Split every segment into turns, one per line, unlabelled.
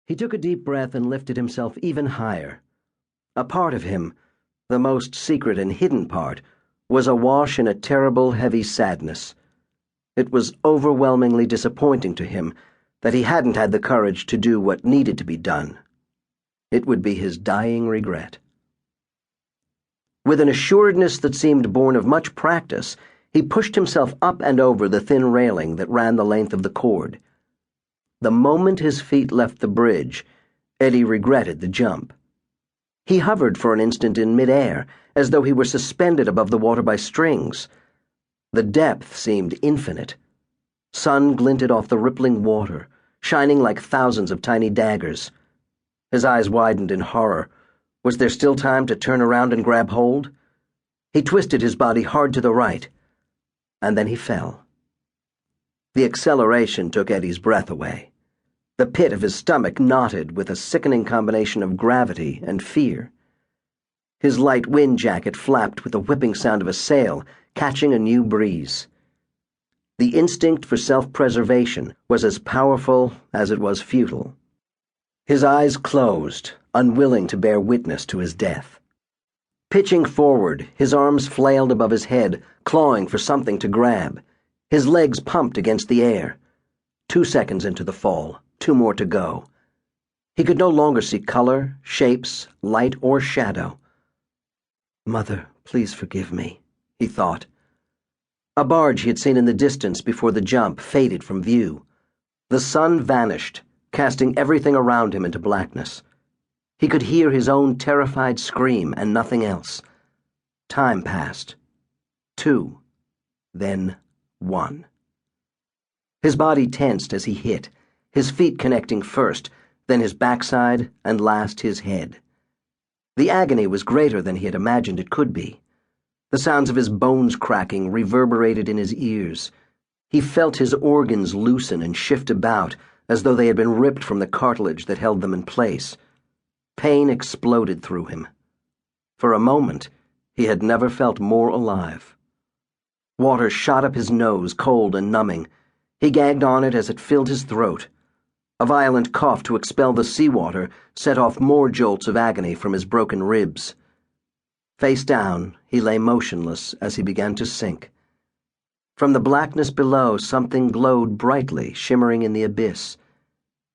He took a deep breath and lifted himself even higher. A part of him, the most secret and hidden part, was awash in a terrible, heavy sadness. It was overwhelmingly disappointing to him that he hadn't had the courage to do what needed to be done. It would be his dying regret. With an assuredness that seemed born of much practice, he pushed himself up and over the thin railing that ran the length of the cord. The moment his feet left the bridge, Eddie regretted the jump. He hovered for an instant in midair, as though he were suspended above the water by strings. The depth seemed infinite. Sun glinted off the rippling water, shining like thousands of tiny daggers. His eyes widened in horror. Was there still time to turn around and grab hold? He twisted his body hard to the right, and then he fell. The acceleration took Eddie's breath away. The pit of his stomach knotted with a sickening combination of gravity and fear. His light wind jacket flapped with the whipping sound of a sail, catching a new breeze. The instinct for self-preservation was as powerful as it was futile. His eyes closed, unwilling to bear witness to his death. Pitching forward, his arms flailed above his head, clawing for something to grab. His legs pumped against the air. 2 seconds into the fall, 2 more to go. He could no longer see color, shapes, light, or shadow. "Mother, please forgive me," he thought. A barge he had seen in the distance before the jump faded from view. The sun vanished, casting everything around him into blackness. He could hear his own terrified scream and nothing else. Time passed. 2. Then 1. His body tensed as he hit, his feet connecting first, then his backside, and last his head. The agony was greater than he had imagined it could be. The sounds of his bones cracking reverberated in his ears. He felt his organs loosen and shift about, as though they had been ripped from the cartilage that held them in place. Pain exploded through him. For a moment, he had never felt more alive. Water shot up his nose, cold and numbing. He gagged on it as it filled his throat. A violent cough to expel the seawater set off more jolts of agony from his broken ribs. Face down, he lay motionless as he began to sink. From the blackness below, something glowed brightly, shimmering in the abyss.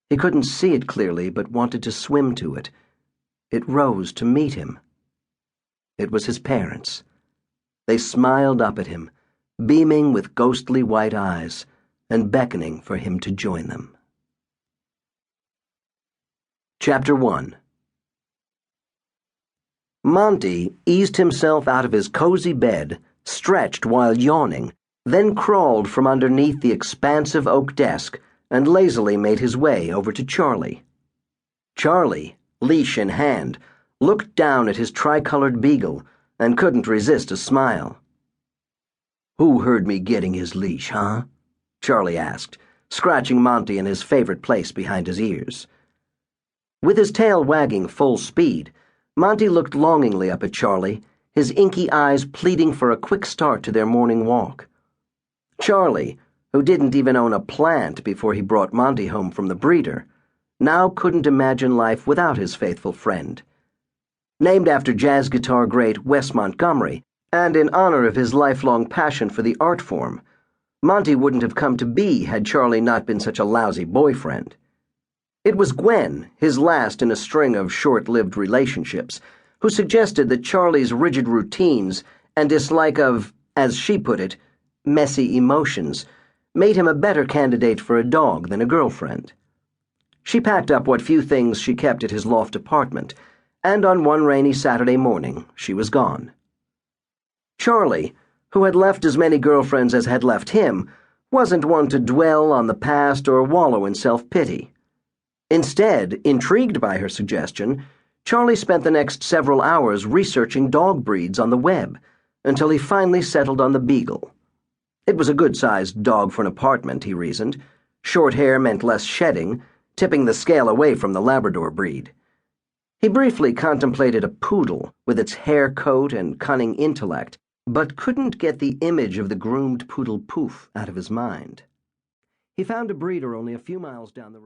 He couldn't see it clearly, but wanted to swim to it. It rose to meet him. It was his parents. They smiled up at him, beaming with ghostly white eyes, and beckoning for him to join them. Chapter 1. Monte eased himself out of his cozy bed, stretched while yawning, then crawled from underneath the expansive oak desk and lazily made his way over to Charlie. Charlie, leash in hand, looked down at his tricolored beagle and couldn't resist a smile. "Who heard me getting his leash, huh?" Charlie asked, scratching Monte in his favorite place behind his ears. With his tail wagging full speed, Monte looked longingly up at Charlie, his inky eyes pleading for a quick start to their morning walk. Charlie, who didn't even own a plant before he brought Monte home from the breeder, now couldn't imagine life without his faithful friend. Named after jazz guitar great Wes Montgomery, and in honor of his lifelong passion for the art form, Monte wouldn't have come to be had Charlie not been such a lousy boyfriend. It was Gwen, his last in a string of short-lived relationships, who suggested that Charlie's rigid routines and dislike of, as she put it, messy emotions made him a better candidate for a dog than a girlfriend. She packed up what few things she kept at his loft apartment, and on one rainy Saturday morning she was gone. Charlie, who had left as many girlfriends as had left him, wasn't one to dwell on the past or wallow in self-pity. Instead, intrigued by her suggestion, Charlie spent the next several hours researching dog breeds on the web, until he finally settled on the Beagle. It was a good-sized dog for an apartment, he reasoned. Short hair meant less shedding, tipping the scale away from the Labrador breed. He briefly contemplated a poodle with its hair coat and cunning intellect, but couldn't get the image of the groomed poodle Poof out of his mind. He found a breeder only a few miles down the road.